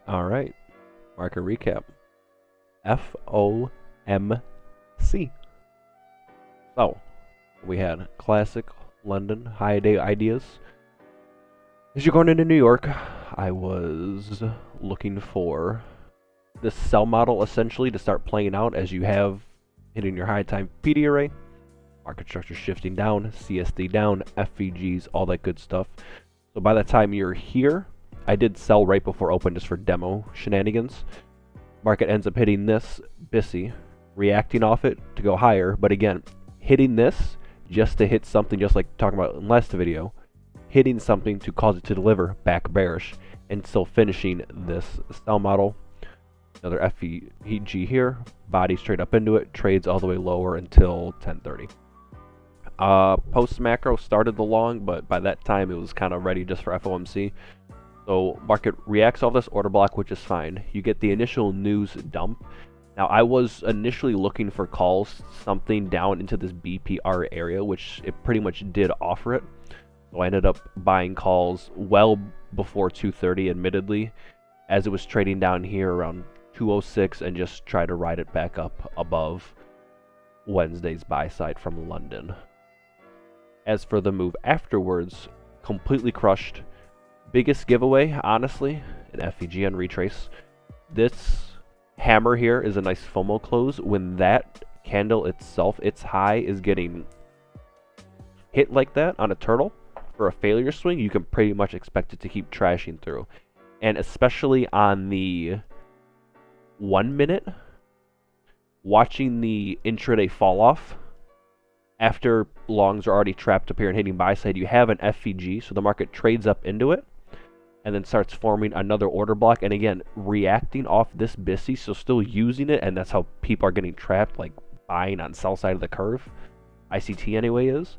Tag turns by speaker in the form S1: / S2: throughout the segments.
S1: All right, market recap. FOMC. So, we had classic London high day ideas. As you're going into New York, I was looking for this sell model essentially to start playing out as you have hitting your high time PD array, market structure shifting down, CSD down, FVGs, all that good stuff. So by the time you're here, I did sell right before open just for demo shenanigans. Market ends up hitting this BISI, reacting off it to go higher, but again, hitting this just to hit something just like talking about in last video, hitting something to cause it to deliver back bearish, and still finishing this sell model. Another FVG here, body straight up into it, trades all the way lower until 10:30. Post macro started the long, but by that time it was kind of ready just for FOMC. So market reacts off this order block, which is fine. You get the initial news dump. Now I was initially looking for calls, something down into this BPR area, which it pretty much did offer it. So I ended up buying calls well before 2:30, admittedly, as it was trading down here around 206 and just try to ride it back up above Wednesday's buy side from London. As for the move afterwards, completely crushed. Biggest giveaway, honestly, an FVG on retrace. This hammer here is a nice FOMO close. When that candle itself, its high, is getting hit like that on a turtle for a failure swing, you can pretty much expect it to keep trashing through. And especially on the 1 minute, watching the intraday fall off after longs are already trapped up here and hitting buy side, you have an FVG, so the market trades up into it and then starts forming another order block, and again reacting off this BISI, so still using it, and that's how people are getting trapped, like buying on sell side of the curve. ICT anyway is.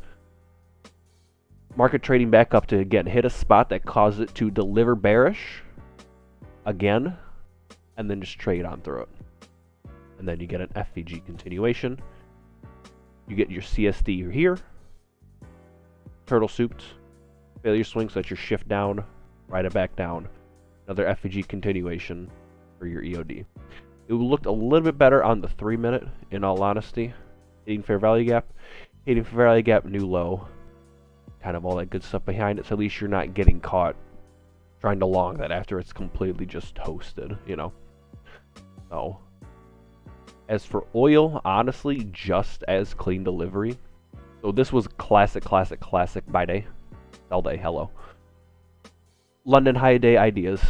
S1: Market trading back up to again hit a spot that caused it to deliver bearish again, and then just trade on through it. And then you get an FVG continuation. You get your CSD here, turtle souped, failure swing, so that's your shift down, ride it back down, another FVG continuation for your EOD. It looked a little bit better on the 3 minute, in all honesty. Hitting fair value gap, new low, kind of all that good stuff behind it, so at least you're not getting caught trying to long that after it's completely just toasted, you know. So as for oil, honestly, just as clean delivery. So this was classic buy day, sell day, hello. London high day ideas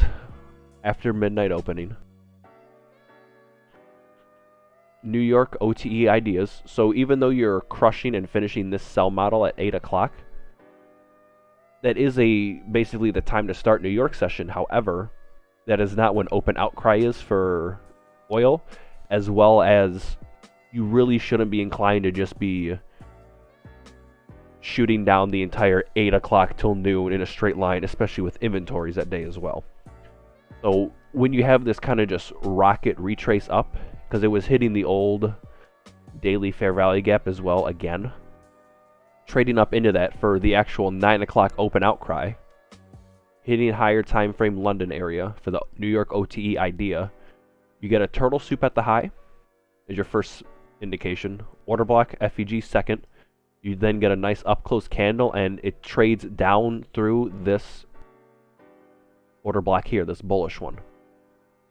S1: after midnight opening. New York OTE ideas. So even though you're crushing and finishing this sell model at 8 o'clock, that is basically the time to start New York session. However, that is not when open outcry is for oil, as well as you really shouldn't be inclined to just be shooting down the entire 8 o'clock till noon in a straight line, especially with inventories that day as well. So when you have this kind of just rocket retrace up, because it was hitting the old daily fair value gap as well again, trading up into that for the actual 9 o'clock open outcry, hitting higher time frame London area for the New York OTE idea. You get a turtle soup at the high is your first indication, order block, FVG second. You then get a nice up close candle, and it trades down through this order block here, this bullish one.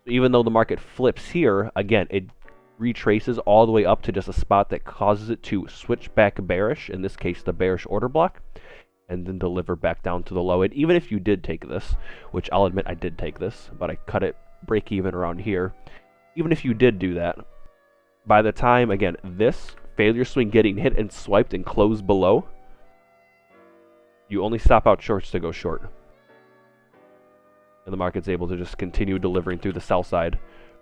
S1: So even though the market flips here, again, it retraces all the way up to just a spot that causes it to switch back bearish, in this case the bearish order block, and then deliver back down to the low. And even if you did take this, which I'll admit I did take this, but I cut it break even around here, even if you did do that, by the time, again, this failure swing getting hit and swiped and closed below, you only stop out shorts to go short. And the market's able to just continue delivering through the sell side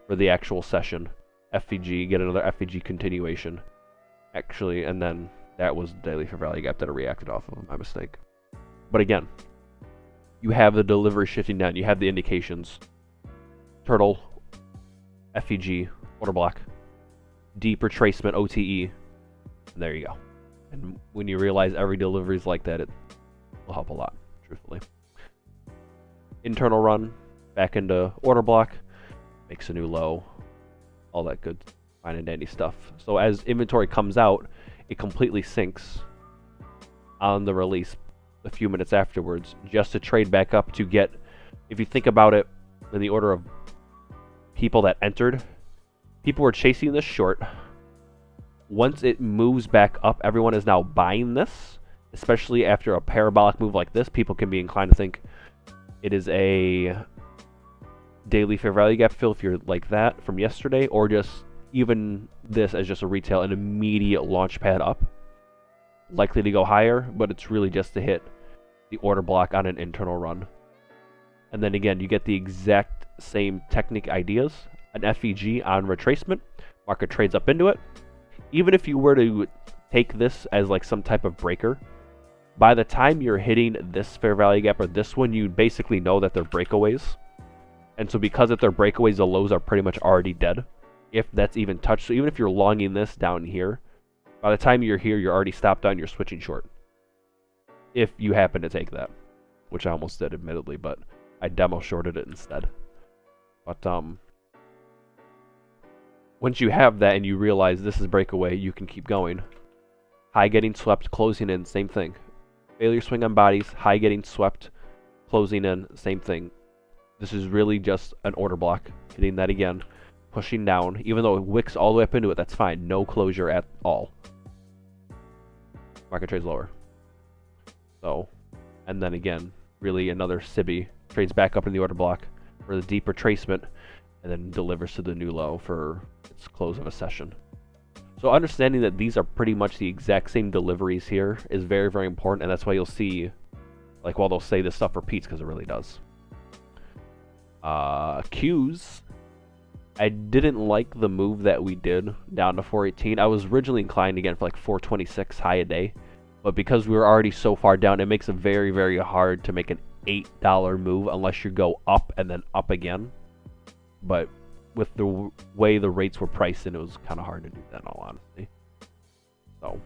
S1: for the actual session. FVG, get another FVG continuation. Actually, and then that was the daily fair value gap that it reacted off of, my mistake. But again, you have the delivery shifting down, you have the indications. Turtle, FVG, order block, deep retracement OTE, and there you go. And when you realize every delivery is like that, it will help a lot, truthfully. Internal run, back into order block, makes a new low, all that good fine and dandy stuff. So as inventory comes out, it completely sinks on the release a few minutes afterwards, just to trade back up to get, if you think about it in the order of people that entered, people were chasing this short. Once it moves back up, everyone is now buying this, especially after a parabolic move like this. People can be inclined to think it is a daily fair value gap fill if you're like that from yesterday, or just even this as just a retail, an immediate launch pad up. Likely to go higher, but it's really just to hit the order block on an internal run. And then again, you get the exact same technique ideas. An FEG on retracement, market trades up into it. Even if you were to take this as like some type of breaker, by the time you're hitting this fair value gap or this one, you basically know that they're breakaways. And so because that they're breakaways, the lows are pretty much already dead, if that's even touched. So even if you're longing this down here, by the time you're here, you're already stopped out and you're switching short. If you happen to take that, which I almost did admittedly, but I demo shorted it instead. But once you have that and you realize this is breakaway, you can keep going. High getting swept, closing in, same thing. Failure swing on bodies, high getting swept, closing in, same thing. This is really just an order block, hitting that again, pushing down. Even though it wicks all the way up into it, that's fine. No closure at all. Market trades lower. So, and then again, really another SIBI trades back up in the order block for the deep retracement, and then delivers to the new low for its close of a session. So understanding that these are pretty much the exact same deliveries here is very, very important, and that's why you'll see, like, while they'll say this stuff repeats, because it really does. Qs, I didn't like the move that we did down to 418. I was originally inclined again for like 426 high a day, but because we were already so far down, it makes it very, very hard to make an $8 move unless you go up and then up again. But with the way the rates were priced in, it was kind of hard to do that in all honesty. So,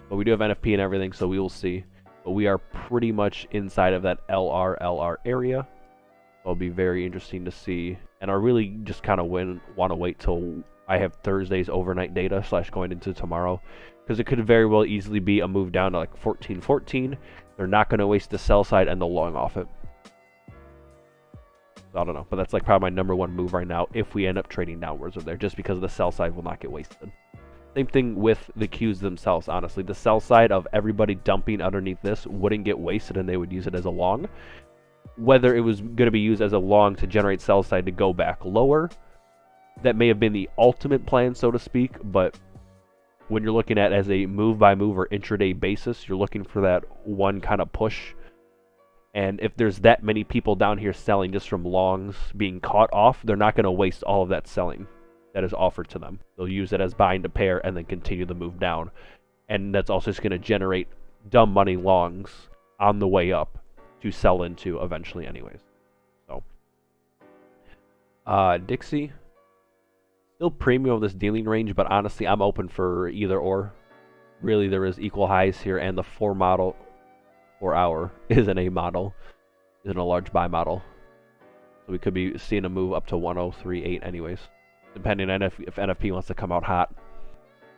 S1: but we do have NFP and everything, so we will see. But we are pretty much inside of that LR area. It'll be very interesting to see. And I really just kind of want to wait till I have Thursday's overnight data / going into tomorrow, because it could very well easily be a move down to like 14.14. They're not going to waste the sell side and the long off it. So I don't know, but that's like probably my number one move right now if we end up trading downwards over there, just because the sell side will not get wasted. Same thing with the Qs themselves, honestly. The sell side of everybody dumping underneath this wouldn't get wasted, and they would use it as a long. Whether it was going to be used as a long to generate sell side to go back lower, that may have been the ultimate plan, so to speak, but when you're looking at as a move by move or intraday basis, you're looking for that one kind of push. And if there's that many people down here selling just from longs being caught off, they're not going to waste all of that selling that is offered to them. They'll use it as buying to pair and then continue the move down. And that's also just going to generate dumb money longs on the way up to sell into eventually anyways. So, Dixie, still premium of this dealing range, but honestly, I'm open for either or. Really, there is equal highs here, and the 4 hour is an A model, isn't a large buy model. So we could be seeing a move up to 103.8 anyways, depending on if NFP wants to come out hot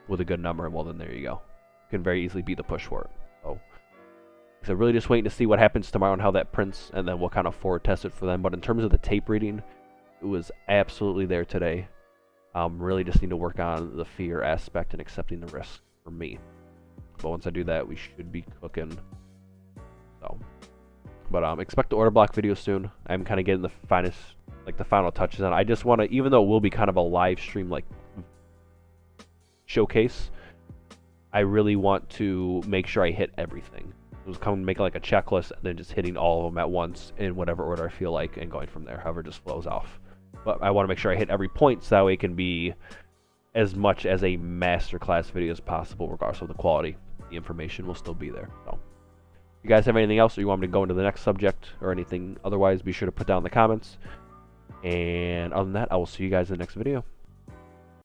S1: with a good number. Well, then there you go. You can very easily be the push for it. So really just waiting to see what happens tomorrow and how that prints, and then we'll kind of forward test it for them. But in terms of the tape reading, it was absolutely there today. Really just need to work on the fear aspect and accepting the risk for me. But once I do that, we should be cooking. So, but expect the order block video soon. I'm kind of getting the final touches on it. I just want to, even though it will be kind of a live stream like showcase, I really want to make sure I hit everything. It was coming, making like a checklist, and then just hitting all of them at once in whatever order I feel like, and going from there, however it just flows off. But I want to make sure I hit every point, so that way it can be as much as a masterclass video as possible, regardless of the quality. The information will still be there. So, if you guys have anything else, or you want me to go into the next subject, or anything otherwise, be sure to put down in the comments. And other than that, I will see you guys in the next video.